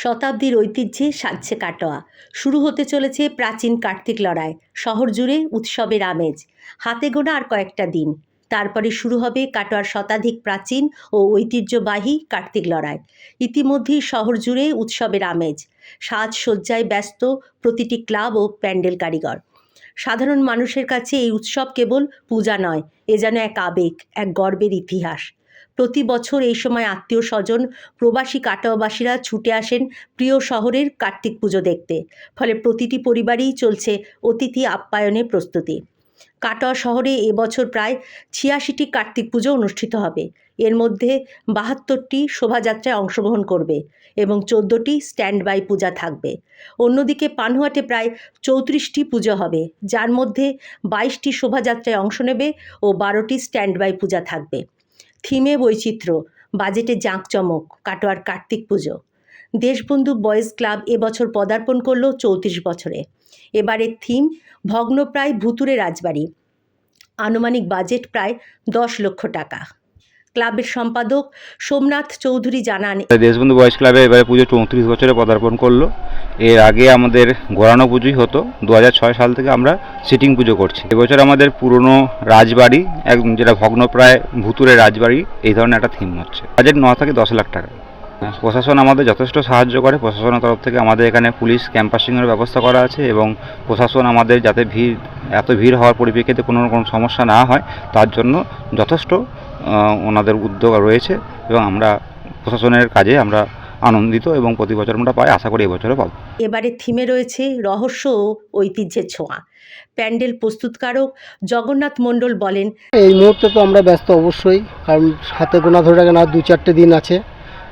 শতাব্দীর ঐতিহ্যে সাজছে কাটোয়া। শুরু হতে চলেছে প্রাচীন কার্তিক লড়াই। শহর জুড়ে উৎসবের আমেজ। হাতে গোনা আর কয়েকটা দিন, তারপরে শুরু হবে কাটোয়ার শতাধিক প্রাচীন ও ঐতিহ্যবাহী কার্তিক লড়াই। ইতিমধ্যেই শহর জুড়ে উৎসবের আমেজ। সাজসজ্জায় ব্যস্ত প্রতিটি ক্লাব ও প্যান্ডেল কারিগর। সাধারণ মানুষের কাছে এই উৎসব কেবল পূজা নয়, এ যেন এক আবেগ, এক গর্বের ইতিহাস। প্রতি বছর এই সময় আত্মীয় স্বজন, প্রবাসী কাটোয়াবাসীরা ছুটে আসেন প্রিয় শহরের কার্তিক পুজো দেখতে। ফলে প্রতিটি পরিবারেই চলছে অতিথি আপ্যায়নের প্রস্তুতি। কাটোয়া শহরে এবছর প্রায় ৮৬টি কার্তিক পুজো অনুষ্ঠিত হবে। এর মধ্যে ৭২টি শোভাযাত্রায় অংশগ্রহণ করবে এবং ১৪টি স্ট্যান্ড বাই পূজা থাকবে। অন্যদিকে পানহুয়াটে প্রায় ৩৪টি পুজো হবে, যার মধ্যে ২২টি শোভাযাত্রায় অংশ নেবে ও ১২টি স্ট্যান্ড বাই পূজা থাকবে। থিমে বৈচিত্র্য, বাজেটে জাঁকজমক, কাটোয়ার কার্তিক পুজো। দেশবন্ধু বয়েজ ক্লাব এবছর পদার্পণ করল ৩৪ বছরে। এবারের থিম ভগ্নপ্রায় ভুতুরে রাজবাড়ি। আনুমানিক বাজেট প্রায় ১০ লক্ষ টাকা। ক্লাবের সম্পাদক সোমনাথ চৌধুরী জানান, দেশবন্ধু বয়েজ ক্লাবে এবারে পুজো ৩৪ বছরে পদার্পণ করলো। এর আগে আমাদের ঘোরানো পুজোই হতো। ২০০৬ সাল থেকে আমরা সিটিং পুজো করছি। এবছর আমাদের পুরনো রাজবাড়ি, যেটা ভগ্নপ্রায় ভুতুরে রাজবাড়ি, এই ধরনের একটা থিম হচ্ছে। বাজেট ৯ থেকে ১০ লাখ টাকা। প্রশাসন আমাদের যথেষ্ট সাহায্য করে। প্রশাসনের তরফ থেকে আমাদের এখানে পুলিশ ক্যাম্পাসিংয়ের ব্যবস্থা করা আছে এবং প্রশাসন আমাদের যাতে এত ভিড় হওয়ার পরিপ্রেক্ষিতে কোনো সমস্যা না হয় তার জন্য যথেষ্ট ওনাদের উদ্যোগ রয়েছে এবং আমরা প্রশাসনের কাজে আমরা আনন্দিত এবং প্রতি বছর আমরা পাই, আশা করি এবছরও পাবো। এবারে থিমে রয়েছে রহস্য ও ঐতিহ্যের ছোঁয়া। প্যান্ডেল প্রস্তুতকারক জগন্নাথ মণ্ডল বলেন, এই মুহূর্তে তো আমরা ব্যস্ত অবশ্যই, কারণ হাতে গোনা ধরে রাখেন আর ২-৪টে দিন আছে।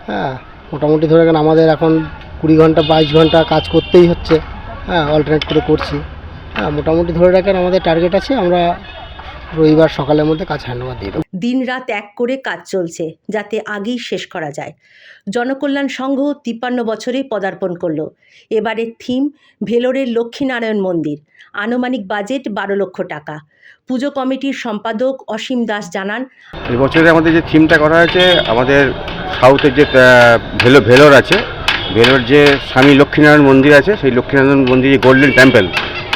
হ্যাঁ, মোটামুটি ধরে রাখেন আমাদের এখন ২০ ঘন্টা ২২ ঘন্টা কাজ করতেই হচ্ছে। হ্যাঁ, অল্টারনেট করে করছি। হ্যাঁ, মোটামুটি ধরে রাখেন আমাদের টার্গেট আছে আমরা রবিবার সকালের মধ্যে কাজ হ্যান্ডওভার দিয়ে দেবো। দিন রাত এক করে কাজ চলছে যাতে আগেই শেষ করা যায়। জনকল্যাণ সংঘ ৫৩ বছরে পদার্পণ করল। এবারের থিম ভেলোরের লক্ষ্মীনারায়ণ মন্দির। আনুমানিক বাজেট ১২ লক্ষ টাকা। পুজো কমিটির সম্পাদক অসীম দাস জানান, এবছরে আমাদের যে থিমটা করা হয়েছে, আমাদের সাউথের যে ভেলোর আছে, ভেলোর যে স্বামী লক্ষ্মীনারায়ণ মন্দির আছে, সেই লক্ষ্মীনারায়ণ মন্দির যে গোল্ডেন টেম্পল,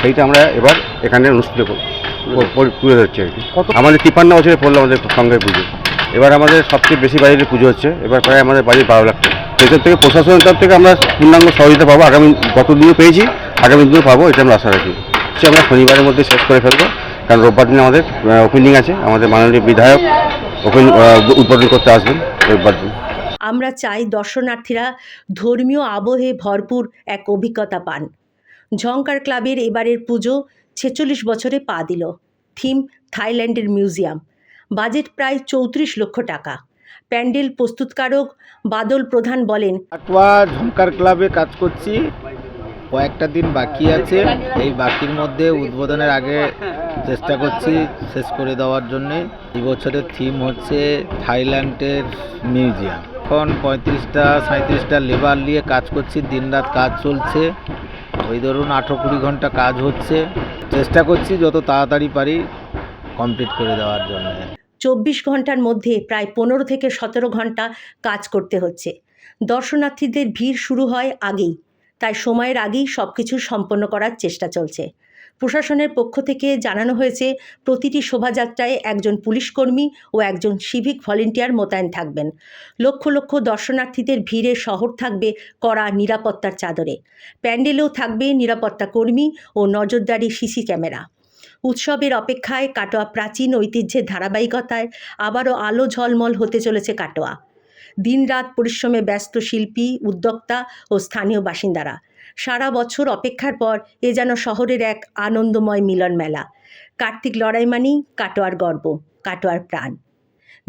সেইটা আমরা এবার এখানে অনুষ্ঠিত তুলে ধরছি আর কি। আমাদের ৫৩ বছরে পড়লো আমাদের সঙ্গের পুজো। এবার আমাদের সবচেয়ে বেশি বাজেটের পুজো হচ্ছে। এবার প্রায় আমাদের বাজেট ১২ লাখ টাকা। সেটার থেকে প্রশাসনের তরফ থেকে আমরা পূর্ণাঙ্গ সহযোগিতা পাবো। গত দিনও পেয়েছি, আগামী দিনও পাবো, এটা আমরা আশা রাখি। আমরা শনিবারের মধ্যে শেষ করে ফেলবো, কারণ রোববার দিন আমাদের ওপেনিং আছে। আমাদের মাননীয় বিধায়ক উদ্বোধন করতে আসবেন রোববার দিন। আমরা চাই দর্শনার্থীরা ধর্মীয় আবহে ভরপুর এক অভিজ্ঞতা পান। ঝংকার ক্লাবের এবারের পুজো ৪৬ বছরে পা দিল। থিম থাইল্যান্ডের মিউজিয়াম। বাজেট প্রায় ৩৪ লক্ষ টাকা। প্যান্ডেল প্রস্তুতকারক বাদল প্রধান বলেন, কাটোয়া ঝংকার ক্লাবে কাজ করছি, কয়েকটা দিন বাকি আছে। এই বাকির মধ্যে উদ্বোধনের আগে চেষ্টা করছি শেষ করে দেওয়ার জন্যে। এই বছরের থিম হচ্ছে থাইল্যান্ডের মিউজিয়াম। এখন ৩৫-৩৭টা লেবার নিয়ে কাজ করছি, দিনরাত কাজ চলছে। ওই ধরুন ১৮-২০ ঘন্টা কাজ হচ্ছে। চেষ্টা করছি যত তাড়াতাড়ি পারি কমপ্লিট করে দেওয়ার জন্য। ২৪ ঘন্টার মধ্যে প্রায় ১৫ থেকে ১৭ ঘন্টা কাজ করতে হচ্ছে। দর্শনার্থীদের ভিড় শুরু হয় আগেই, তাই সময়ের আগেই সব কিছু সম্পন্ন করার চেষ্টা চলছে। প্রশাসনের পক্ষ থেকে জানানো হয়েছে প্রতিটি শোভাযাত্রায় একজন পুলিশকর্মী ও একজন সিভিক ভলেন্টিয়ার মোতায়েন থাকবেন। লক্ষ লক্ষ দর্শনার্থীদের ভিড়ে শহর থাকবে কড়া নিরাপত্তার চাদরে। প্যান্ডেলেও থাকবে নিরাপত্তা কর্মী ও নজরদারি সিসি ক্যামেরা। উৎসবের অপেক্ষায় কাটোয়া প্রাচীন ঐতিহ্যের ধারাবাহিকতায় আবারও আলো ঝলমল হতে চলেছে কাটোয়া। দিনরাত পরিশ্রমে ব্যস্ত শিল্পী, উদ্যোক্তা ও স্থানীয় বাসিন্দারা। সারা বছর অপেক্ষার পর এ যেন শহরের এক আনন্দময় মিলন মেলা। কার্তিক লড়াই মানেই কাটোয়ার গর্ব, কাটোয়ার প্রাণ।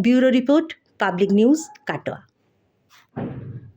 Bureau report, public news, Katwa.